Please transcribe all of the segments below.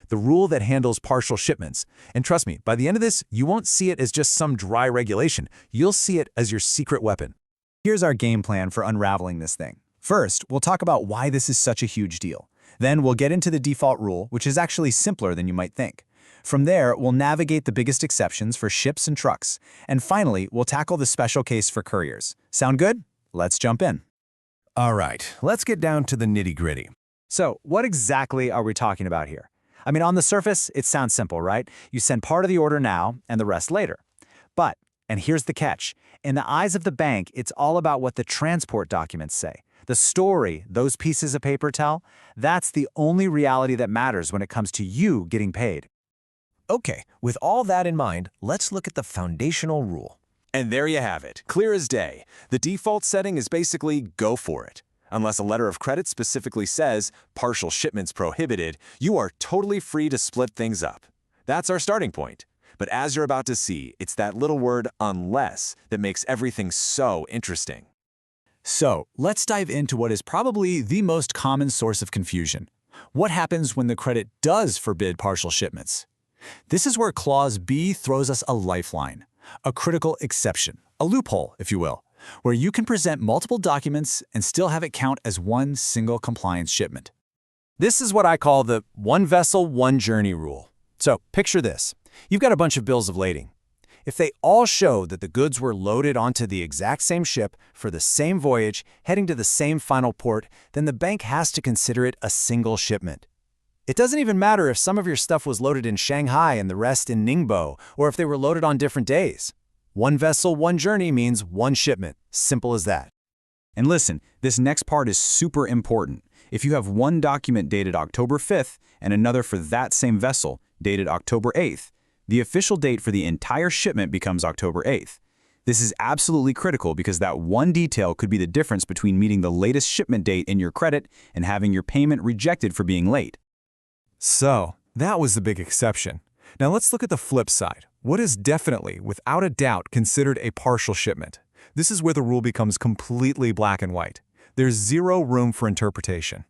the rule that handles partial shipments. And trust me, by the end of this, you won't see it as just some dry regulation. You'll see it as your secret weapon. Here's our game plan for unraveling this thing. First, we'll talk about why this is such a huge deal. Then we'll get into the default rule, which is actually simpler than you might think. From there, we'll navigate the biggest exceptions for ships and trucks. And finally, we'll tackle the special case for couriers. Sound good? Let's jump in. All right, let's get down to the nitty-gritty. So, what exactly are we talking about here? I mean, on the surface, it sounds simple, right? You send part of the order now and the rest later. But, and here's the catch, in the eyes of the bank, it's all about what the transport documents say. The story those pieces of paper tell, that's the only reality that matters when it comes to you getting paid. Okay, with all that in mind, let's look at the foundational rule. And there you have it, clear as day. The default setting is basically go for it. Unless a letter of credit specifically says partial shipments prohibited, you are totally free to split things up. That's our starting point. But as you're about to see, it's that little word unless that makes everything so interesting. So, let's dive into what is probably the most common source of confusion. What happens when the credit does forbid partial shipments? This is where Clause B throws us a lifeline, a critical exception, a loophole, if you will, where you can present multiple documents and still have it count as one single compliance shipment. This is what I call the one vessel, one journey rule. So picture this. You've got a bunch of bills of lading. If they all show that the goods were loaded onto the exact same ship for the same voyage, heading to the same final port, then the bank has to consider it a single shipment. It doesn't even matter if some of your stuff was loaded in Shanghai and the rest in Ningbo, or if they were loaded on different days. One vessel, one journey means one shipment. Simple as that. And listen, this next part is super important. If you have one document dated October 5th and another for that same vessel dated October 8th, the official date for the entire shipment becomes October 8th. This is absolutely critical because that one detail could be the difference between meeting the latest shipment date in your credit and having your payment rejected for being late. So, that was the big exception. Now let's look at the flip side. What is definitely, without a doubt, considered a partial shipment? This is where the rule becomes completely black and white. There's zero room for interpretation.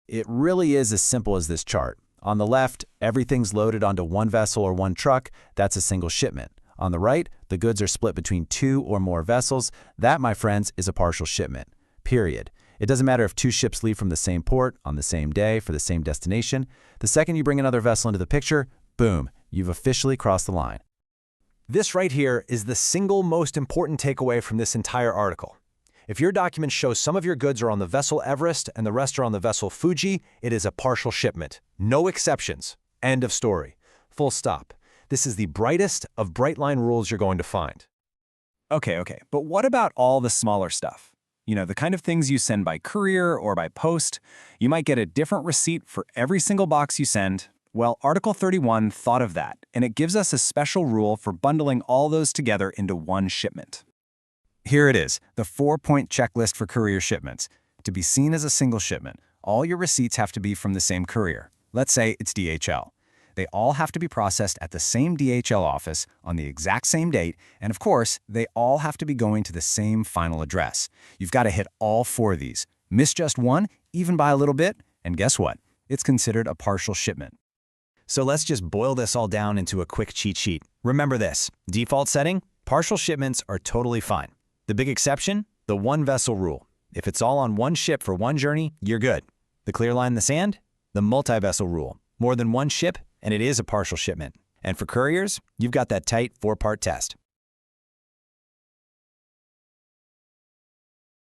It really is as simple as this chart. On the left, everything's loaded onto one vessel or one truck. That's a single shipment. On the right, the goods are split between two or more vessels. That, my friends, is a partial shipment. Period. It doesn't matter if two ships leave from the same port on the same day for the same destination. The second you bring another vessel into the picture, boom, you've officially crossed the line. This right here is the single most important takeaway from this entire article. If your documents show some of your goods are on the vessel Everest and the rest are on the vessel Fuji, it is a partial shipment. No exceptions. End of story. Full stop. This is the brightest of bright line rules you're going to find. Okay, but what about all the smaller stuff? You know, the kind of things you send by courier or by post. You might get a different receipt for every single box you send. Well, Article 31 thought of that, and it gives us a special rule for bundling all those together into one shipment. Here it is, the 4-point checklist for courier shipments. To be seen as a single shipment, all your receipts have to be from the same courier. Let's say it's DHL. They all have to be processed at the same DHL office on the exact same date, and of course, they all have to be going to the same final address. You've got to hit all 4 of these. Miss just one, even by a little bit, and guess what? It's considered a partial shipment. So let's just boil this all down into a quick cheat sheet. Remember this, default setting, partial shipments are totally fine. The big exception, the one vessel rule. If it's all on one ship for one journey, you're good. The clear line in the sand, the multi-vessel rule. More than one ship, and it is a partial shipment. And for couriers, you've got that tight 4-part test.